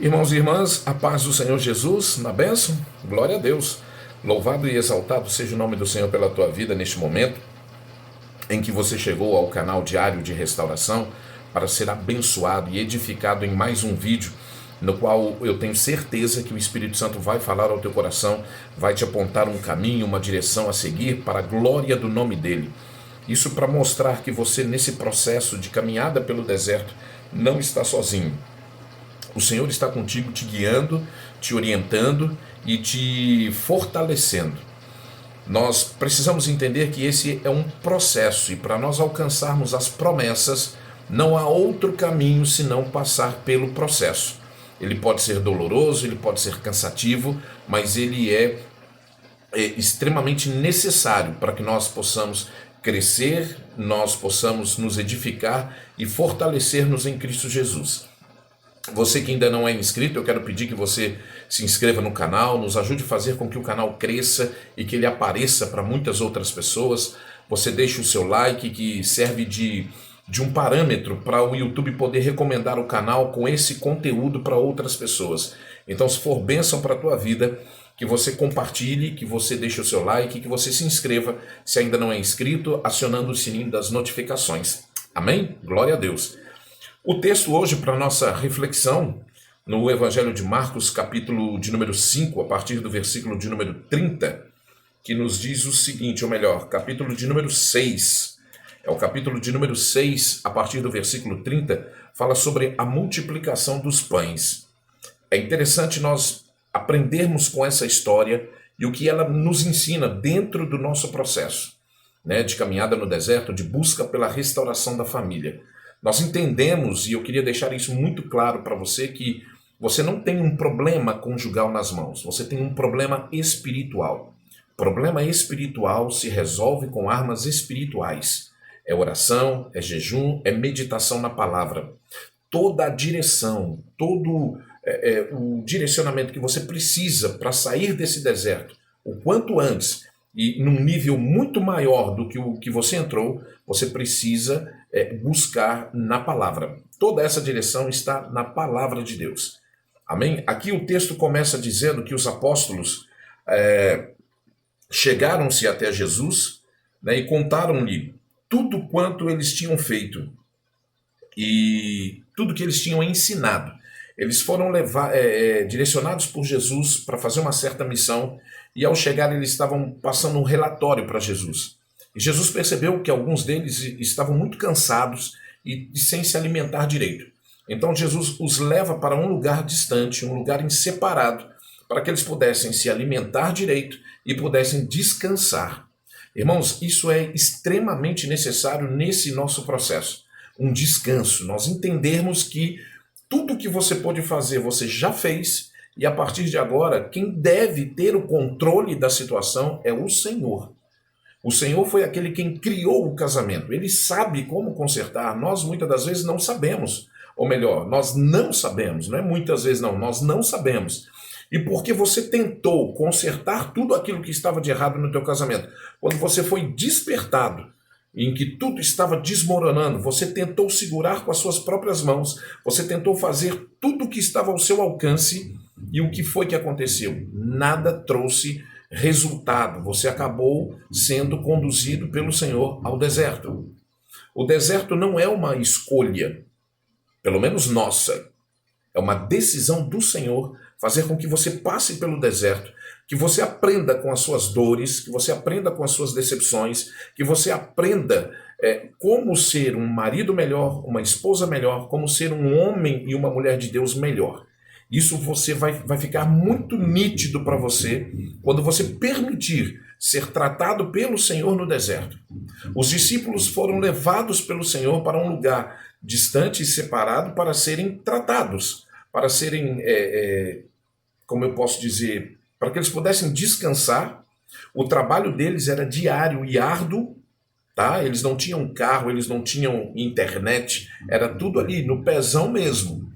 Irmãos e irmãs, a paz do Senhor Jesus, na bênção, glória a Deus. Louvado e exaltado seja o nome do Senhor pela tua vida neste momento em que você chegou ao canal Diário de Restauração para ser abençoado e edificado em mais um vídeo no qual eu tenho certeza que o Espírito Santo vai falar ao teu coração, vai te apontar um caminho, uma direção a seguir para a glória do nome dele. Isso para mostrar que você nesse processo de caminhada pelo deserto não está sozinho. O Senhor está contigo, te guiando, te orientando e te fortalecendo. Nós precisamos entender que esse é um processo e para nós alcançarmos as promessas, não há outro caminho senão passar pelo processo. Ele pode ser doloroso, ele pode ser cansativo, mas ele é extremamente necessário para que nós possamos crescer, nós possamos nos edificar e fortalecer-nos em Cristo Jesus. Você que ainda não é inscrito, eu quero pedir que você se inscreva no canal, nos ajude a fazer com que o canal cresça e que ele apareça para muitas outras pessoas. Você deixa o seu like, que serve de um parâmetro para o YouTube poder recomendar o canal com esse conteúdo para outras pessoas. Então, se for bênção para a tua vida, que você compartilhe, que você deixe o seu like, que você se inscreva, se ainda não é inscrito, acionando o sininho das notificações. Amém? Glória a Deus. O texto hoje para nossa reflexão no Evangelho de Marcos, capítulo de número 5, a partir do versículo de número 30, que nos diz o seguinte, ou melhor, capítulo de número 6. É o capítulo de número 6, a partir do versículo 30, fala sobre a multiplicação dos pães. É interessante nós aprendermos com essa história e o que ela nos ensina dentro do nosso processo, né, de caminhada no deserto, de busca pela restauração da família. Nós entendemos, e eu queria deixar isso muito claro para você, que você não tem um problema conjugal nas mãos, você tem um problema espiritual. Problema espiritual se resolve com armas espirituais. É oração, é jejum, é meditação na palavra. Toda a direção, todo o direcionamento que você precisa para sair desse deserto, o quanto antes, e num nível muito maior do que o que você entrou, você precisa buscar na palavra. Toda essa direção está na palavra de Deus. Amém? Aqui o texto começa dizendo que os apóstolos chegaram-se até Jesus, né, e contaram-lhe tudo quanto eles tinham feito e tudo que eles tinham ensinado. Eles foram direcionados por Jesus para fazer uma certa missão e ao chegar eles estavam passando um relatório para Jesus. E Jesus percebeu que alguns deles estavam muito cansados e sem se alimentar direito. Então Jesus os leva para um lugar distante, um lugar separado, para que eles pudessem se alimentar direito e pudessem descansar. Irmãos, isso é extremamente necessário nesse nosso processo. Um descanso, nós entendermos que tudo que você pode fazer, você já fez, e a partir de agora, quem deve ter o controle da situação é o Senhor. O Senhor foi aquele quem criou o casamento. Ele sabe como consertar. Nós muitas das vezes não sabemos. Ou melhor, nós não sabemos. Não é muitas vezes não, nós não sabemos. E porque você tentou consertar tudo aquilo que estava de errado no teu casamento, quando você foi despertado, em que tudo estava desmoronando, você tentou segurar com as suas próprias mãos, você tentou fazer tudo o que estava ao seu alcance, e o que foi que aconteceu? Nada trouxe resultado, você acabou sendo conduzido pelo Senhor ao deserto. O deserto não é uma escolha, pelo menos nossa, é uma decisão do Senhor fazer com que você passe pelo deserto, que você aprenda com as suas dores, que você aprenda com as suas decepções, que você aprenda como ser um marido melhor, uma esposa melhor, como ser um homem e uma mulher de Deus melhor. Isso você vai ficar muito nítido para você quando você permitir ser tratado pelo Senhor no deserto. Os discípulos foram levados pelo Senhor para um lugar distante e separado para serem tratados, para serem, como eu posso dizer, para que eles pudessem descansar. O trabalho deles era diário e árduo, tá? Eles não tinham carro, eles não tinham internet, era tudo ali no pezão mesmo.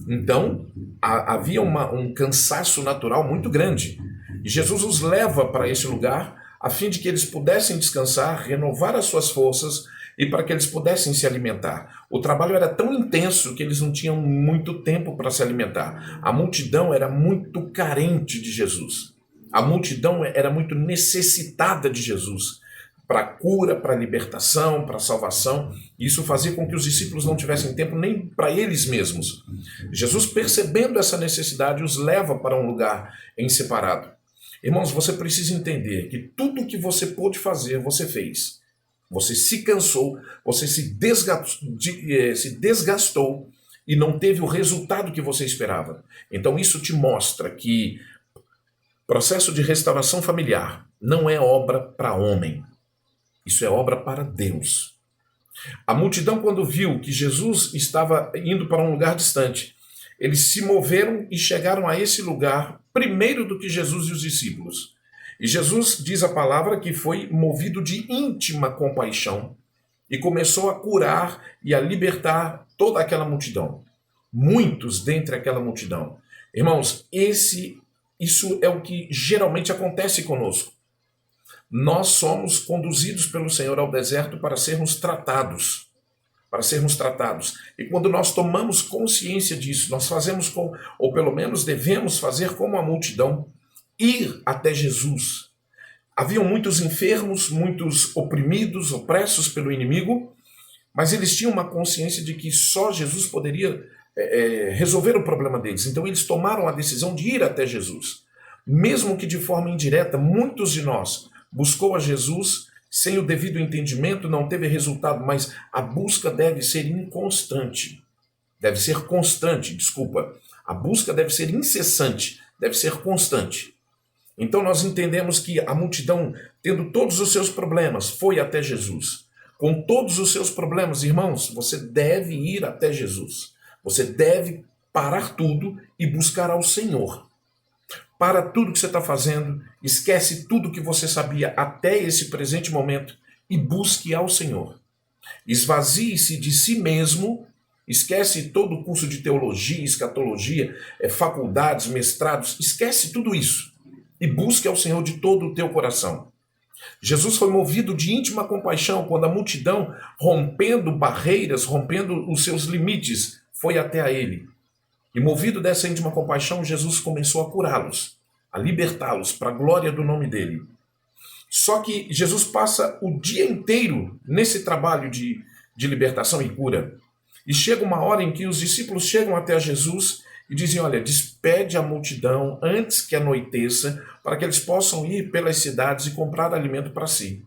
Então, havia um cansaço natural muito grande. E Jesus os leva para esse lugar a fim de que eles pudessem descansar, renovar as suas forças e para que eles pudessem se alimentar. O trabalho era tão intenso que eles não tinham muito tempo para se alimentar. A multidão era muito carente de Jesus. A multidão era muito necessitada de Jesus para cura, para libertação, para salvação. Isso fazia com que os discípulos não tivessem tempo nem para eles mesmos. Jesus, percebendo essa necessidade, os leva para um lugar em separado. Irmãos, você precisa entender que tudo o que você pôde fazer, você fez. Você se cansou, você se desgastou e não teve o resultado que você esperava. Então isso te mostra que processo de restauração familiar não é obra para homem. Isso é obra para Deus. A multidão, quando viu que Jesus estava indo para um lugar distante, eles se moveram e chegaram a esse lugar primeiro do que Jesus e os discípulos. E Jesus diz a palavra que foi movido de íntima compaixão e começou a curar e a libertar toda aquela multidão. Muitos dentre aquela multidão. Irmãos, isso é o que geralmente acontece conosco. Nós somos conduzidos pelo Senhor ao deserto para sermos tratados. E quando nós tomamos consciência disso, nós fazemos ou pelo menos devemos fazer como a multidão, ir até Jesus. Haviam muitos enfermos, muitos oprimidos, opressos pelo inimigo, mas eles tinham uma consciência de que só Jesus poderia resolver o problema deles. Então eles tomaram a decisão de ir até Jesus. Mesmo que de forma indireta, muitos de nós buscou a Jesus sem o devido entendimento, não teve resultado, mas a busca deve ser inconstante. Deve ser constante, desculpa. A busca deve ser incessante, deve ser constante. Então nós entendemos que a multidão, tendo todos os seus problemas, foi até Jesus. Com todos os seus problemas, irmãos, você deve ir até Jesus. Você deve parar tudo e buscar ao Senhor. Para tudo que você está fazendo, esquece tudo que você sabia até esse presente momento e busque ao Senhor. Esvazie-se de si mesmo, esquece todo o curso de teologia, escatologia, faculdades, mestrados, esquece tudo isso e busque ao Senhor de todo o teu coração. Jesus foi movido de íntima compaixão quando a multidão, rompendo barreiras, rompendo os seus limites, foi até a ele. E movido dessa íntima compaixão, Jesus começou a curá-los, a libertá-los para a glória do nome dele. Só que Jesus passa o dia inteiro nesse trabalho de libertação e cura. E chega uma hora em que os discípulos chegam até Jesus e dizem, olha, despede a multidão antes que anoiteça, para que eles possam ir pelas cidades e comprar alimento para si.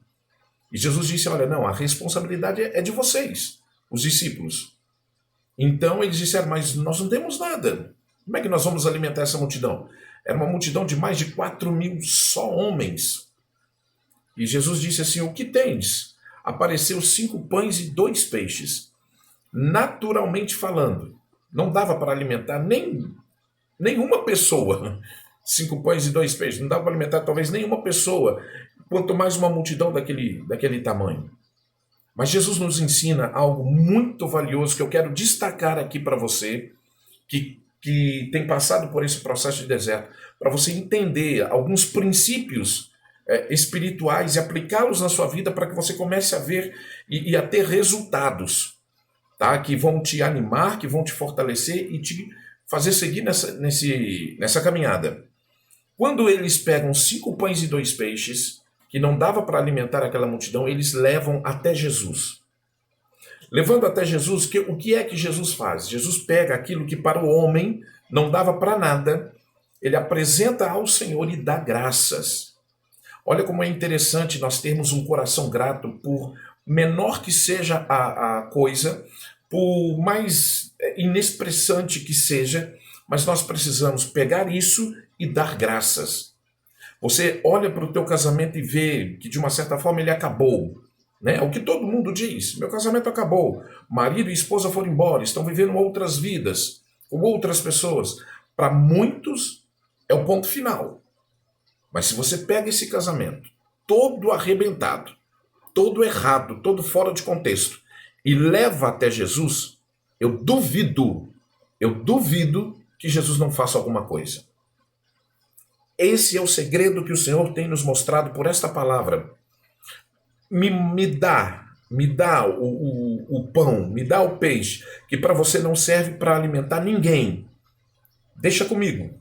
E Jesus disse, olha, não, a responsabilidade é de vocês, os discípulos. Então eles disseram, mas nós não temos nada. Como é que nós vamos alimentar essa multidão? Era uma multidão de mais de 4.000 só homens. E Jesus disse assim, o que tens? Apareceu 5 pães e 2 peixes. Naturalmente falando, não dava para alimentar nenhuma pessoa. 5 pães e 2 peixes. Não dava para alimentar talvez nenhuma pessoa, quanto mais uma multidão daquele tamanho. Mas Jesus nos ensina algo muito valioso que eu quero destacar aqui para você, que tem passado por esse processo de deserto, para você entender alguns princípios espirituais e aplicá-los na sua vida para que você comece a ver e a ter resultados, tá? Que vão te animar, que vão te fortalecer e te fazer seguir nessa caminhada. Quando eles pegam 5 pães e 2 peixes, que não dava para alimentar aquela multidão, eles levam até Jesus. Levando até Jesus, o que é que Jesus faz? Jesus pega aquilo que para o homem não dava para nada, ele apresenta ao Senhor e dá graças. Olha como é interessante nós termos um coração grato, por menor que seja a coisa, por mais inexpressante que seja, mas nós precisamos pegar isso e dar graças. Você olha para o teu casamento e vê que de uma certa forma ele acabou. É o que todo mundo diz, meu casamento acabou, marido e esposa foram embora, estão vivendo outras vidas, com outras pessoas. Para muitos é o ponto final. Mas se você pega esse casamento todo arrebentado, todo errado, todo fora de contexto, e leva até Jesus, eu duvido que Jesus não faça alguma coisa. Esse é o segredo que o Senhor tem nos mostrado por esta palavra. Me dá me dá o pão, me dá o peixe, que para você não serve para alimentar ninguém. Deixa comigo.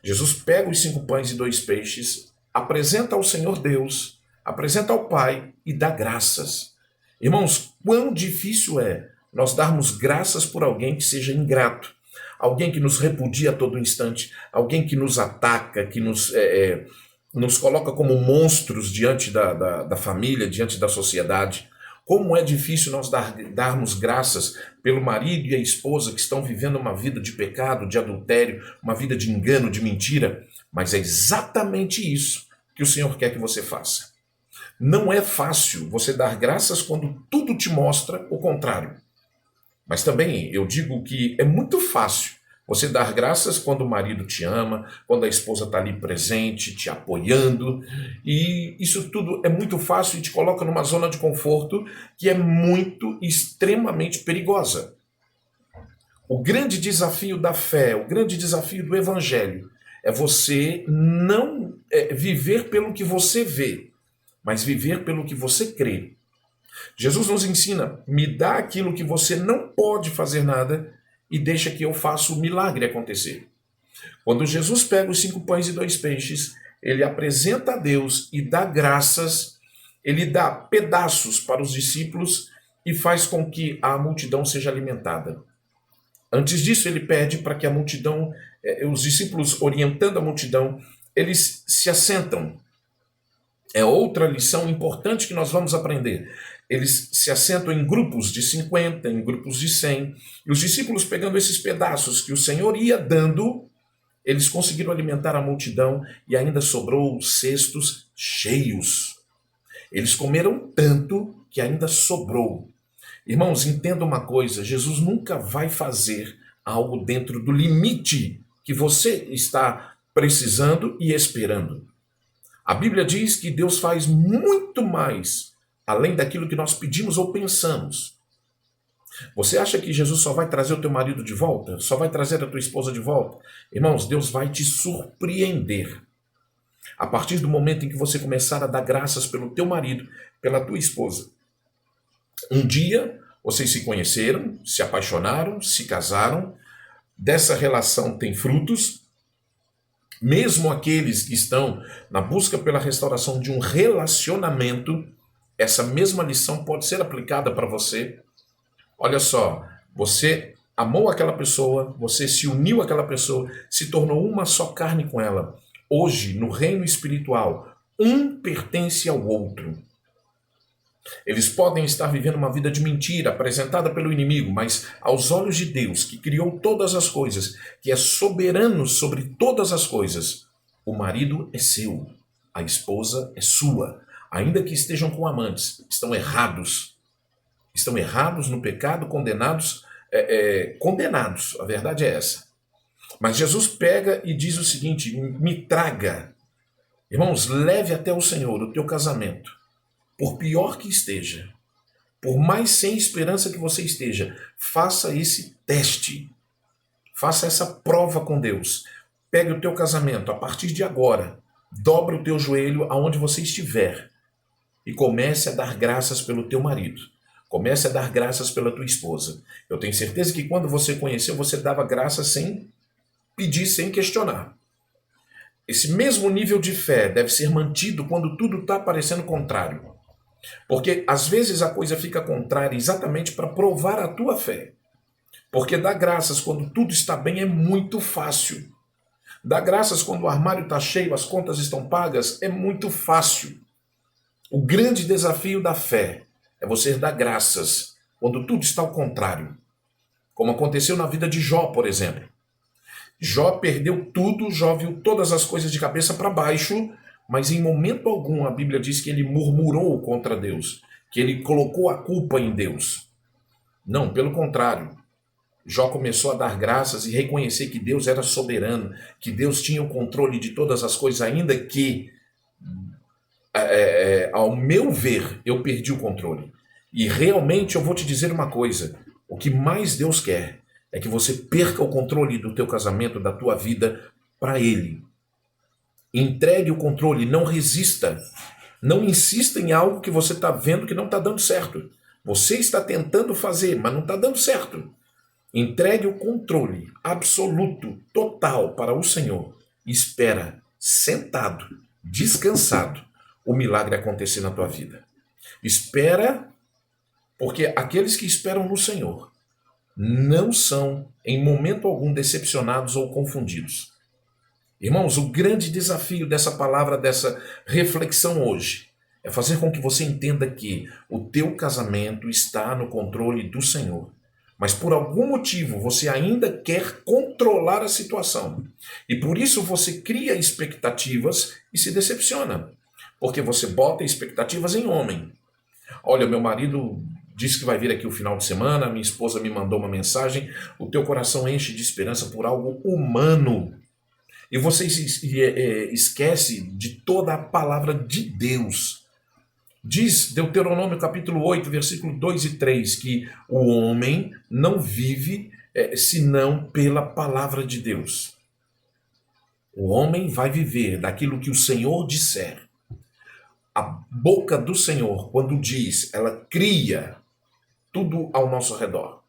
Jesus pega os 5 pães e 2 peixes, apresenta ao Senhor Deus, apresenta ao Pai e dá graças. Irmãos, quão difícil é nós darmos graças por alguém que seja ingrato, alguém que nos repudia a todo instante, alguém que nos ataca, que nos coloca como monstros diante da família, diante da sociedade. Como é difícil nós darmos graças pelo marido e a esposa que estão vivendo uma vida de pecado, de adultério, uma vida de engano, de mentira. Mas é exatamente isso que o Senhor quer que você faça. Não é fácil você dar graças quando tudo te mostra o contrário. Mas também eu digo que é muito fácil você dar graças quando o marido te ama, quando a esposa está ali presente, te apoiando. E isso tudo é muito fácil e te coloca numa zona de conforto que é muito, extremamente perigosa. O grande desafio da fé, o grande desafio do evangelho é você não viver pelo que você vê, mas viver pelo que você crê. Jesus nos ensina, me dá aquilo que você não pode fazer nada e deixa que eu faça o milagre acontecer. Quando Jesus pega os 5 pães e 2 peixes, ele apresenta a Deus e dá graças, ele dá pedaços para os discípulos e faz com que a multidão seja alimentada. Antes disso, ele pede para que a multidão, os discípulos orientando a multidão, eles se assentam. É outra lição importante que nós vamos aprender. Eles se assentam em grupos de 50, em grupos de 100. E os discípulos, pegando esses pedaços que o Senhor ia dando, eles conseguiram alimentar a multidão e ainda sobrou cestos cheios. Eles comeram tanto que ainda sobrou. Irmãos, entenda uma coisa, Jesus nunca vai fazer algo dentro do limite que você está precisando e esperando. A Bíblia diz que Deus faz muito mais além daquilo que nós pedimos ou pensamos. Você acha que Jesus só vai trazer o teu marido de volta? Só vai trazer a tua esposa de volta? Irmãos, Deus vai te surpreender. A partir do momento em que você começar a dar graças pelo teu marido, pela tua esposa. Um dia, vocês se conheceram, se apaixonaram, se casaram. Dessa relação tem frutos. Mesmo aqueles que estão na busca pela restauração de um relacionamento, essa mesma lição pode ser aplicada para você. Olha só, você amou aquela pessoa, você se uniu àquela pessoa, se tornou uma só carne com ela. Hoje, no reino espiritual, um pertence ao outro. Eles podem estar vivendo uma vida de mentira, apresentada pelo inimigo, mas aos olhos de Deus, que criou todas as coisas, que é soberano sobre todas as coisas, o marido é seu, a esposa é sua. Ainda que estejam com amantes, estão errados. Estão errados no pecado, condenados. Condenados, a verdade é essa. Mas Jesus pega e diz o seguinte, me traga. Irmãos, leve até o Senhor o teu casamento. Por pior que esteja, por mais sem esperança que você esteja, faça esse teste. Faça essa prova com Deus. Pegue o teu casamento, a partir de agora, dobra o teu joelho aonde você estiver e comece a dar graças pelo teu marido. Comece a dar graças pela tua esposa. Eu tenho certeza que quando você conheceu, você dava graças sem pedir, sem questionar. Esse mesmo nível de fé deve ser mantido quando tudo está parecendo contrário. Porque às vezes a coisa fica contrária exatamente para provar a tua fé. Porque dar graças quando tudo está bem é muito fácil. Dar graças quando o armário está cheio, as contas estão pagas, é muito fácil. O grande desafio da fé é você dar graças quando tudo está ao contrário. Como aconteceu na vida de Jó, por exemplo. Jó perdeu tudo, Jó viu todas as coisas de cabeça para baixo, mas em momento algum a Bíblia diz que ele murmurou contra Deus, que ele colocou a culpa em Deus. Não, pelo contrário. Jó começou a dar graças e reconhecer que Deus era soberano, que Deus tinha o controle de todas as coisas, ainda que, ao meu ver, eu perdi o controle. E realmente eu vou te dizer uma coisa, o que mais Deus quer é que você perca o controle do teu casamento, da tua vida, para Ele. Entregue o controle, não resista. Não insista em algo que você está vendo que não está dando certo. Você está tentando fazer, mas não está dando certo. Entregue o controle absoluto, total para o Senhor. Espera, sentado, descansado, o milagre acontecer na tua vida. Espera, porque aqueles que esperam no Senhor não são, em momento algum, decepcionados ou confundidos. Irmãos, o grande desafio dessa palavra, dessa reflexão hoje, é fazer com que você entenda que o teu casamento está no controle do Senhor. Mas por algum motivo você ainda quer controlar a situação. E por isso você cria expectativas e se decepciona. Porque você bota expectativas em homem. Olha, meu marido disse que vai vir aqui o final de semana, minha esposa me mandou uma mensagem, o teu coração enche de esperança por algo humano. E você esquece de toda a palavra de Deus. Diz Deuteronômio capítulo 8, versículo 2 e 3, que o homem não vive senão pela palavra de Deus. O homem vai viver daquilo que o Senhor disser. A boca do Senhor, quando diz, ela cria tudo ao nosso redor.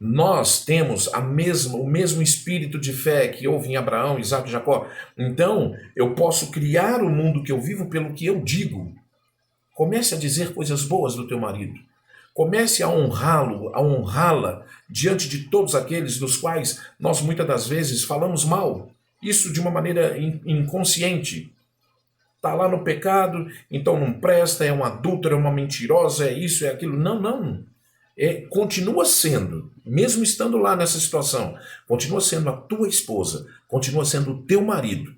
Nós temos o mesmo espírito de fé que houve em Abraão, Isaac e Jacó. Então, eu posso criar o mundo que eu vivo pelo que eu digo. Comece a dizer coisas boas do teu marido. Comece a honrá-lo, a honrá-la diante de todos aqueles dos quais nós muitas das vezes falamos mal. Isso de uma maneira inconsciente. Está lá no pecado, então não presta, é uma adúltera, é uma mentirosa, é isso, é aquilo. Não. Continua sendo, mesmo estando lá nessa situação, continua sendo a tua esposa, continua sendo o teu marido.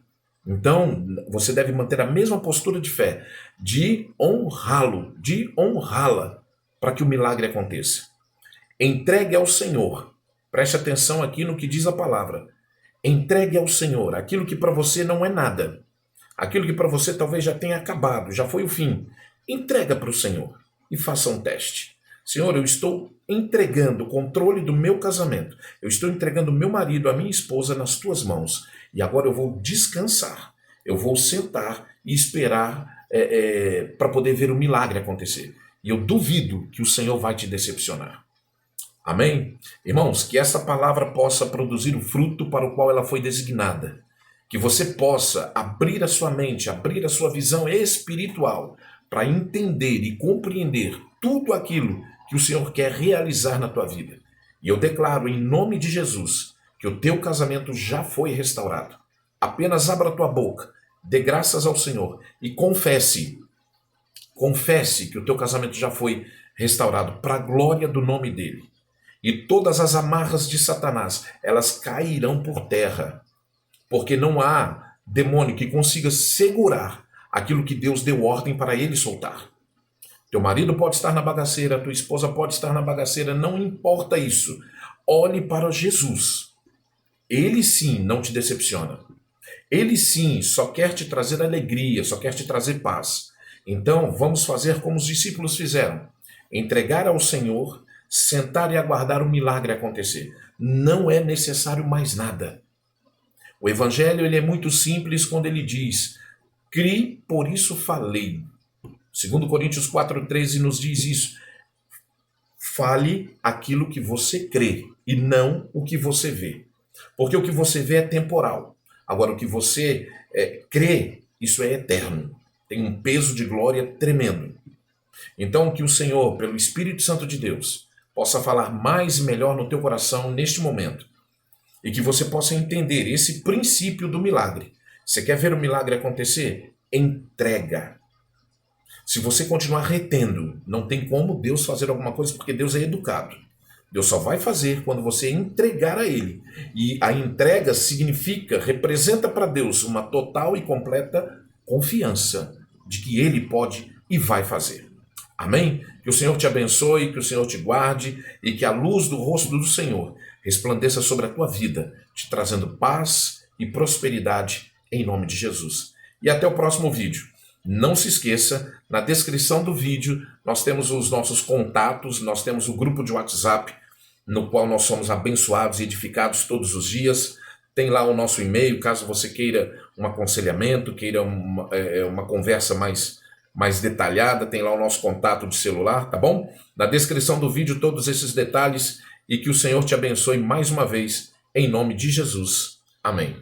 Então, você deve manter a mesma postura de fé, de honrá-lo, de honrá-la, para que o milagre aconteça. Entregue ao Senhor. Preste atenção aqui no que diz a palavra. Entregue ao Senhor aquilo que para você não é nada. Aquilo que para você talvez já tenha acabado, já foi o fim. Entrega para o Senhor e faça um teste. Senhor, eu estou entregando o controle do meu casamento. Eu estou entregando o meu marido, a minha esposa nas tuas mãos. E agora eu vou descansar. Eu vou sentar e esperar para poder ver o milagre acontecer. E eu duvido que o Senhor vai te decepcionar. Amém? Irmãos, que essa palavra possa produzir o fruto para o qual ela foi designada. Que você possa abrir a sua mente, abrir a sua visão espiritual para entender e compreender tudo aquilo que o Senhor quer realizar na tua vida. E eu declaro em nome de Jesus que o teu casamento já foi restaurado. Apenas abra a tua boca, dê graças ao Senhor e confesse que o teu casamento já foi restaurado para a glória do nome dele. E todas as amarras de Satanás, elas cairão por terra, porque não há demônio que consiga segurar aquilo que Deus deu ordem para ele soltar. Teu marido pode estar na bagaceira, tua esposa pode estar na bagaceira, não importa isso. Olhe para Jesus. Ele sim não te decepciona. Ele sim só quer te trazer alegria, só quer te trazer paz. Então vamos fazer como os discípulos fizeram. Entregar ao Senhor, sentar e aguardar o milagre acontecer. Não é necessário mais nada. O evangelho ele é muito simples quando ele diz, crie, por isso falei. 2 Coríntios 4,13 nos diz isso. Fale aquilo que você crê e não o que você vê. Porque o que você vê é temporal. Agora, o que você crê, isso é eterno. Tem um peso de glória tremendo. Então, que o Senhor, pelo Espírito Santo de Deus, possa falar mais e melhor no teu coração neste momento. E que você possa entender esse princípio do milagre. Você quer ver o milagre acontecer? Entrega. Se você continuar retendo, não tem como Deus fazer alguma coisa, porque Deus é educado. Deus só vai fazer quando você entregar a Ele. E a entrega significa, representa para Deus uma total e completa confiança de que Ele pode e vai fazer. Amém? Que o Senhor te abençoe, que o Senhor te guarde e que a luz do rosto do Senhor resplandeça sobre a tua vida, te trazendo paz e prosperidade em nome de Jesus. E até o próximo vídeo. Não se esqueça, na descrição do vídeo nós temos os nossos contatos, nós temos o grupo de WhatsApp, no qual nós somos abençoados e edificados todos os dias. Tem lá o nosso e-mail, caso você queira um aconselhamento, queira uma conversa mais mais detalhada, tem lá o nosso contato de celular, tá bom? Na descrição do vídeo todos esses detalhes e que o Senhor te abençoe mais uma vez, em nome de Jesus. Amém.